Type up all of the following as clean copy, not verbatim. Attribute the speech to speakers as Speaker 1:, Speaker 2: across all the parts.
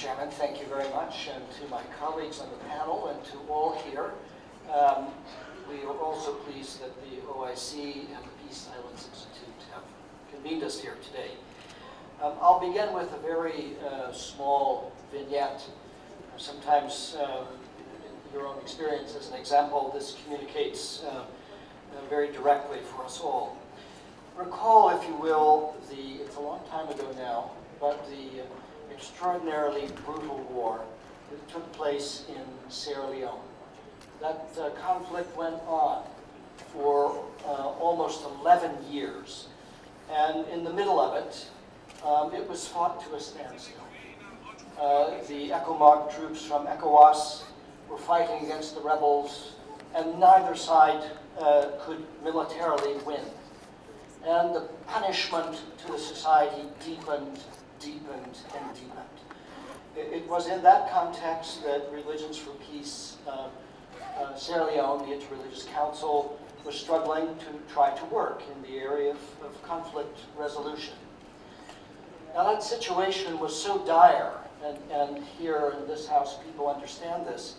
Speaker 1: Chairman, thank you very much, and to my colleagues on the panel and to all here. We are also pleased that the OIC and the Peace Islands Institute have convened us here today. I'll begin with a very small vignette. Sometimes, in your own experience as an example, this communicates very directly for us all. Recall, if you will, it's a long time ago now, but the extraordinarily brutal war that took place in Sierra Leone. That conflict went on for almost 11 years, and in the middle of it, it was fought to a standstill. The ECOMOG troops from ECOWAS were fighting against the rebels, and neither side could militarily win. And the punishment to the society deepened, deepened, and deepened. It was in that context that Religions for Peace Sierra Leone, the Interreligious Council, was struggling to try to work in the area of conflict resolution. Now that situation was so dire, and here in this house people understand this,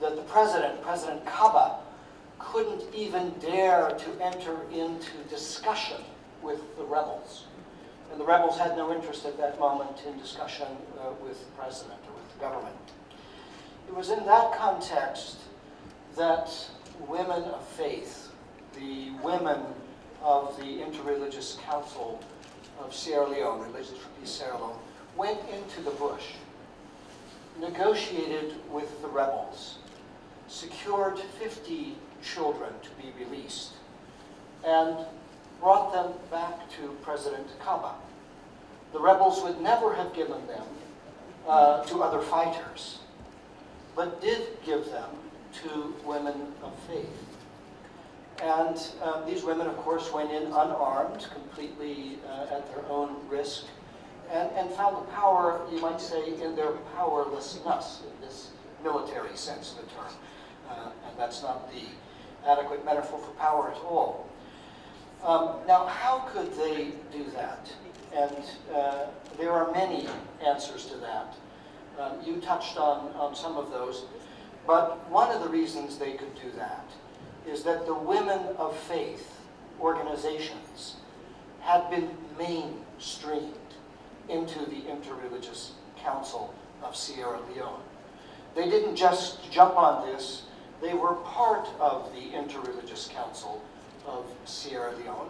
Speaker 1: that the President Kaba, couldn't even dare to enter into discussion with the rebels. And the rebels had no interest at that moment in discussion with the president or with the government. It was in that context that women of faith, the women of the Interreligious Council of Sierra Leone, Religions for Peace Sierra Leone, went into the bush, negotiated with the rebels, secured 50 children to be released, and brought them back to President Kaba. The rebels would never have given them to other fighters, but did give them to women of faith. And these women, of course, went in unarmed, completely at their own risk, and found the power, you might say, in their powerlessness, in this military sense of the term. And that's not the adequate metaphor for power at all. Now, how could they do that? And there are many answers to that. You touched on some of those. But one of the reasons they could do that is that the women of faith organizations had been mainstreamed into the Interreligious Council of Sierra Leone. They didn't just jump on this. They were part of the Interreligious Council of Sierra Leone,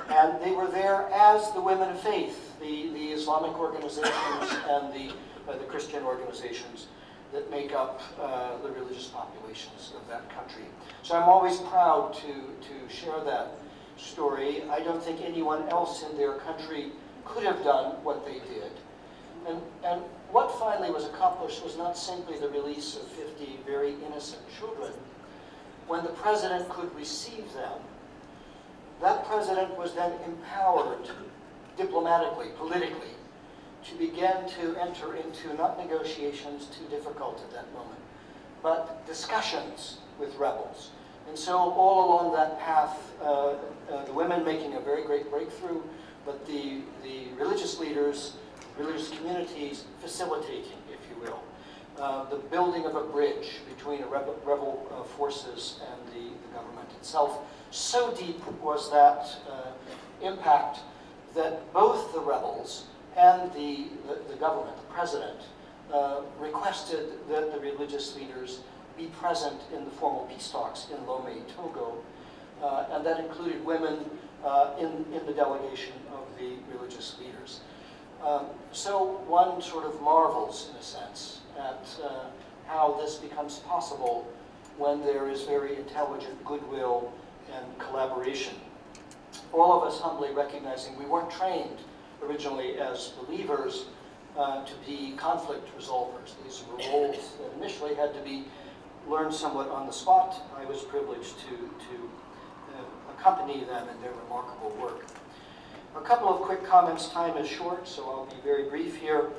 Speaker 1: and they were there as the women of faith, the Islamic organizations and the Christian organizations that make up the religious populations of that country. So I'm always proud to share that story. I don't think anyone else in their country could have done what they did. And what finally was accomplished was not simply the release of 50 very innocent children. When the president could receive them, that president was then empowered diplomatically, politically, to begin to enter into not negotiations, too difficult at that moment, but discussions with rebels. And so all along that path, the women making a very great breakthrough, but the religious leaders, religious communities facilitating, if you will, the building of a bridge between rebel forces and the government itself. So deep was that impact that both the rebels and the government, the president, requested that the religious leaders be present in the formal peace talks in Lomé, Togo, and that included women in the delegation of the religious leaders. So one sort of marvels, in a sense, at how this becomes possible when there is very intelligent goodwill and collaboration. All of us humbly recognizing we weren't trained originally as believers to be conflict resolvers. These were roles that initially had to be learned somewhat on the spot. I was privileged to accompany them in their remarkable work. A couple of quick comments. Time is short, so I'll be very brief here.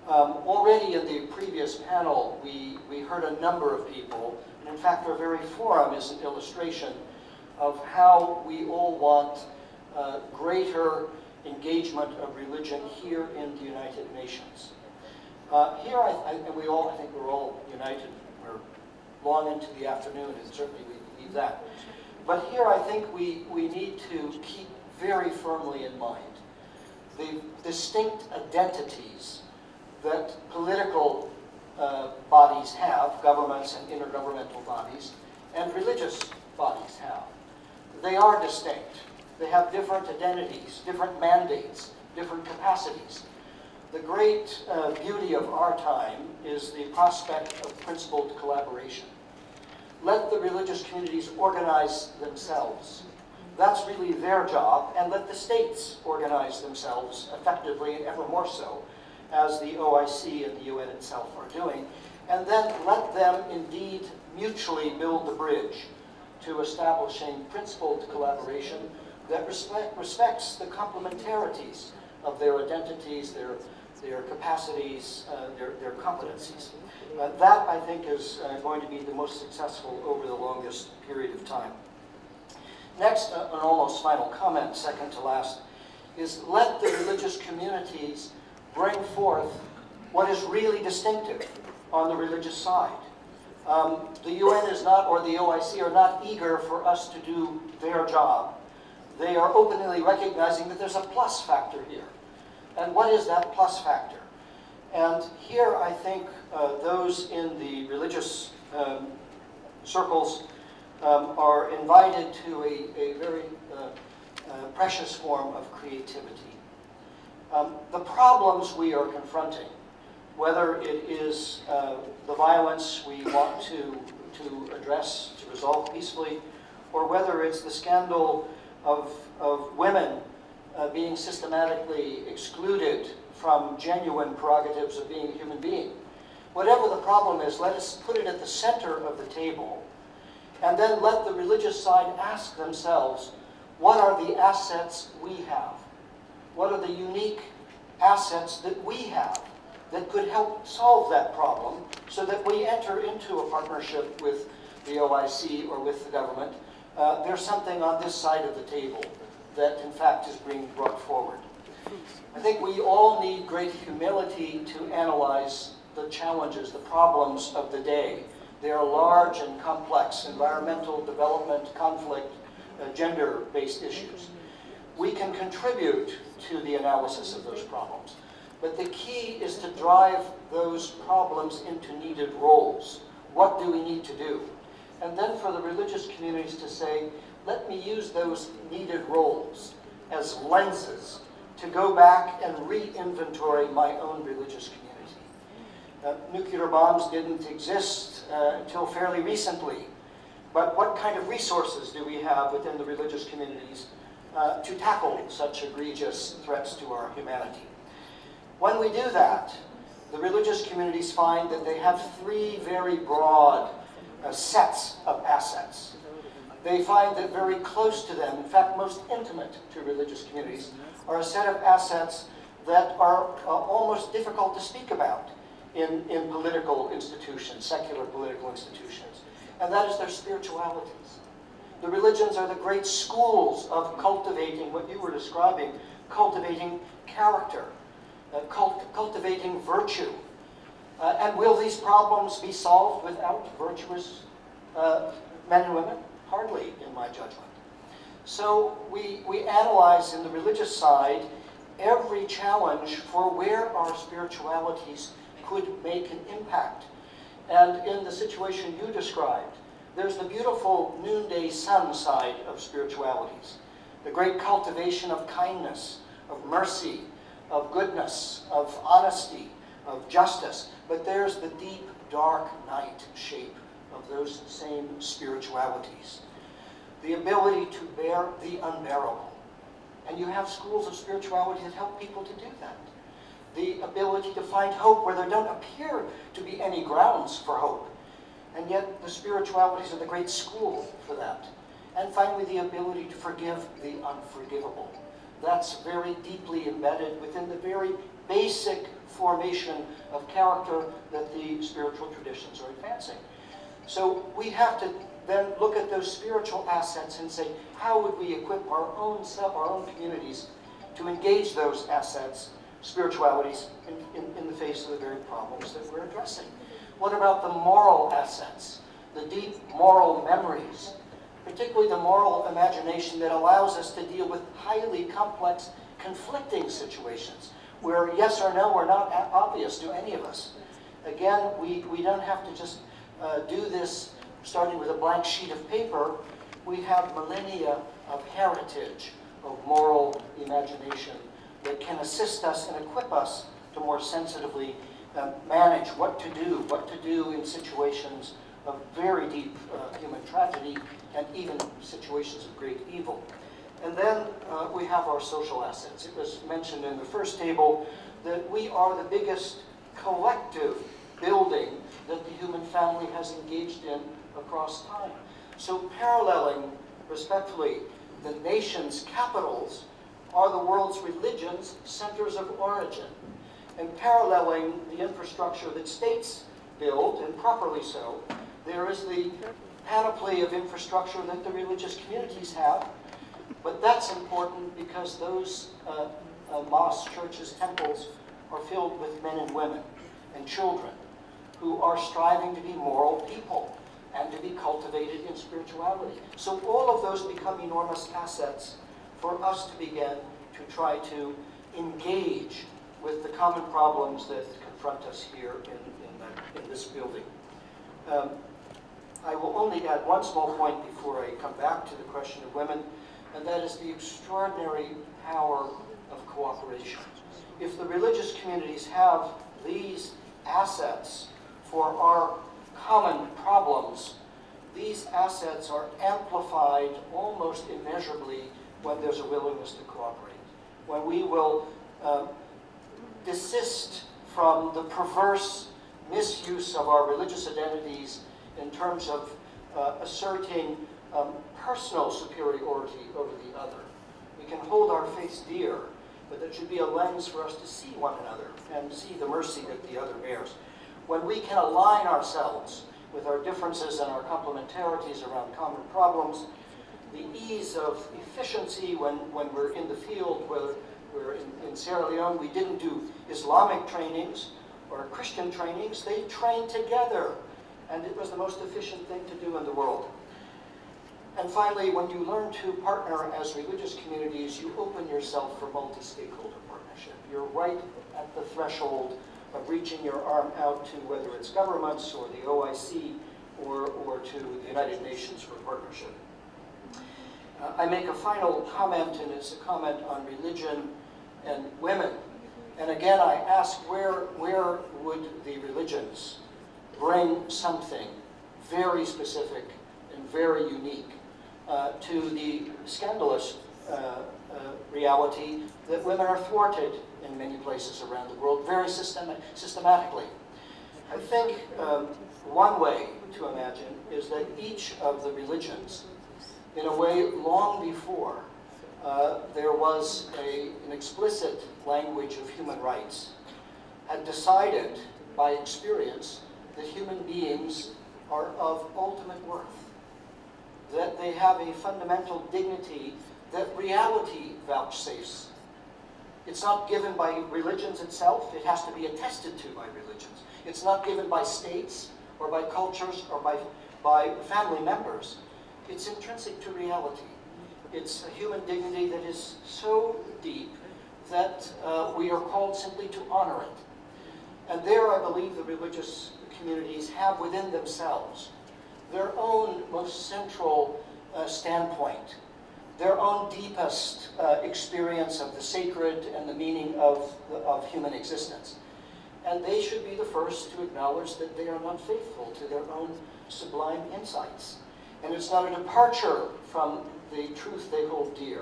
Speaker 1: Already in the previous panel, we heard a number of people, and in fact our very forum is an illustration of how we all want greater engagement of religion here in the United Nations. Here, and we all, I think we're all united. We're long into the afternoon, and certainly we believe that. But here, I think we need to keep very firmly in mind the distinct identities that political bodies have, governments and intergovernmental bodies, and religious bodies have. They are distinct. They have different identities, different mandates, different capacities. The great beauty of our time is the prospect of principled collaboration. Let the religious communities organize themselves. That's really their job, and let the states organize themselves effectively, and ever more so, as the OIC and the UN itself are doing. And then let them indeed mutually build the bridge to establishing principled collaboration that respects the complementarities of their identities, their capacities, their competencies. That, I think, is going to be the most successful over the longest period of time. Next, an almost final comment, second to last, is let the religious communities bring forth what is really distinctive on the religious side. The UN is not, or the OIC are not eager for us to do their job. They are openly recognizing that there's a plus factor here. And what is that plus factor? And here I think those in the religious circles are invited to a very precious form of creativity. The problems we are confronting, whether it is the violence we want to address, to resolve peacefully, or whether it's the scandal of women being systematically excluded from genuine prerogatives of being a human being. Whatever the problem is, let us put it at the center of the table, and then let the religious side ask themselves, what are the assets we have? What are the unique assets that we have that could help solve that problem, so that we enter into a partnership with the OIC or with the government? There's something on this side of the table that, in fact, is being brought forward. I think we all need great humility to analyze the challenges, the problems of the day. They are large and complex: environmental, development, conflict, gender-based issues. We can contribute to the analysis of those problems, but the key is to drive those problems into needed roles. What do we need to do? And then for the religious communities to say, let me use those needed roles as lenses to go back and re-inventory my own religious community. Nuclear bombs didn't exist until fairly recently, but what kind of resources do we have within the religious communities to tackle such egregious threats to our humanity? When we do that, the religious communities find that they have three very broad sets of assets. They find that very close to them, in fact most intimate to religious communities, are a set of assets that are almost difficult to speak about in political institutions, secular political institutions. And that is their spiritualities. The religions are the great schools of cultivating what you were describing, cultivating character, cultivating virtue. And will these problems be solved without virtuous men and women? Hardly, in my judgment. So we analyze in the religious side every challenge for where our spiritualities could make an impact. And in the situation you described, there's the beautiful noonday sun side of spiritualities, the great cultivation of kindness, of mercy, of goodness, of honesty, of justice. But there's the deep, dark night shape of those same spiritualities. The ability to bear the unbearable. And you have schools of spirituality that help people to do that. The ability to find hope where there don't appear to be any grounds for hope. And yet the spiritualities are the great school for that. And finally, the ability to forgive the unforgivable. That's very deeply embedded within the very basic formation of character that the spiritual traditions are advancing. So we have to then look at those spiritual assets and say, how would we equip our own self, our own communities to engage those assets spiritualities in the face of the very problems that we're addressing? What about the moral assets, the deep moral memories, particularly the moral imagination that allows us to deal with highly complex, conflicting situations where yes or no are not obvious to any of us? Again, we don't have to just do this starting with a blank sheet of paper. We have millennia of heritage, of moral imagination that can assist us and equip us to more sensitively manage what to do in situations of very deep human tragedy and even situations of great evil. And then we have our social assets. It was mentioned in the first table that we are the biggest collective building that the human family has engaged in across time. So paralleling, respectfully, the nation's capitals are the world's religions' centers of origin. And paralleling the infrastructure that states build, and properly so, there is the panoply of infrastructure that the religious communities have. But that's important because those mosques, churches, temples are filled with men and women and children who are striving to be moral people and to be cultivated in spirituality. So all of those become enormous assets for us to begin to try to engage with the common problems that confront us here in this building. I will only add one small point before I come back to the question of women, and that is the extraordinary power of cooperation. If the religious communities have these assets for our common problems, these assets are amplified almost immeasurably when there's a willingness to cooperate. When we will desist from the perverse misuse of our religious identities in terms of asserting personal superiority over the other. We can hold our faiths dear, but there should be a lens for us to see one another and see the mercy that the other bears. When we can align ourselves with our differences and our complementarities around common problems, the ease of efficiency when we're in the field, whether we're in Sierra Leone, we didn't do Islamic trainings or Christian trainings, they trained together, and it was the most efficient thing to do in the world. And finally, when you learn to partner as religious communities, you open yourself for multi-stakeholder partnership. You're right at the threshold of reaching your arm out to whether it's governments or the OIC or to the United Nations for partnership. I make a final comment, and it's a comment on religion and women. And again, I ask, where would the religions bring something very specific and very unique to the scandalous reality that women are thwarted in many places around the world, very systematically. I think one way to imagine is that each of the religions, in a way long before there was an explicit language of human rights, had decided by experience that human beings are of ultimate worth, that they have a fundamental dignity that reality vouchsafes. It's not given by religions itself, it has to be attested to by religions. It's not given by states or by cultures or by family members. It's intrinsic to reality. It's a human dignity that is so deep that we are called simply to honor it. And there, I believe, the religious communities have within themselves their own most central standpoint, their own deepest experience of the sacred and the meaning of human existence. And they should be the first to acknowledge that they are not faithful to their own sublime insights. And it's not a departure from the truth they hold dear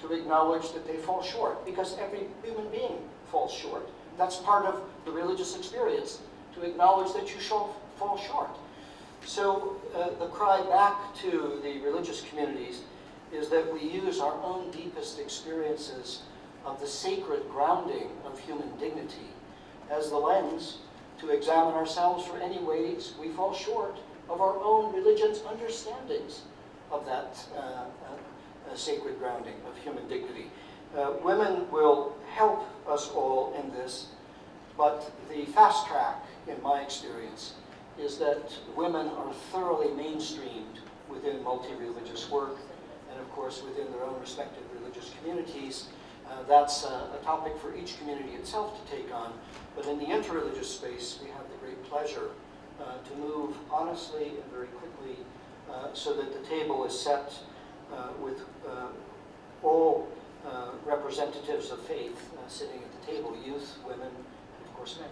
Speaker 1: to acknowledge that they fall short, because every human being falls short. That's part of the religious experience, to acknowledge that you shall fall short. So the cry back to the religious communities is that we use our own deepest experiences of the sacred grounding of human dignity as the lens to examine ourselves for any ways we fall short of our own religion's understandings of that sacred grounding of human dignity. Women will help us all this, but the fast track, in my experience, is that women are thoroughly mainstreamed within multi-religious work, and of course within their own respective religious communities. That's a topic for each community itself to take on, but in the interreligious space, we have the great pleasure to move honestly and very quickly so that the table is set with all representatives of faith sitting at the table, youth, women, and of course men.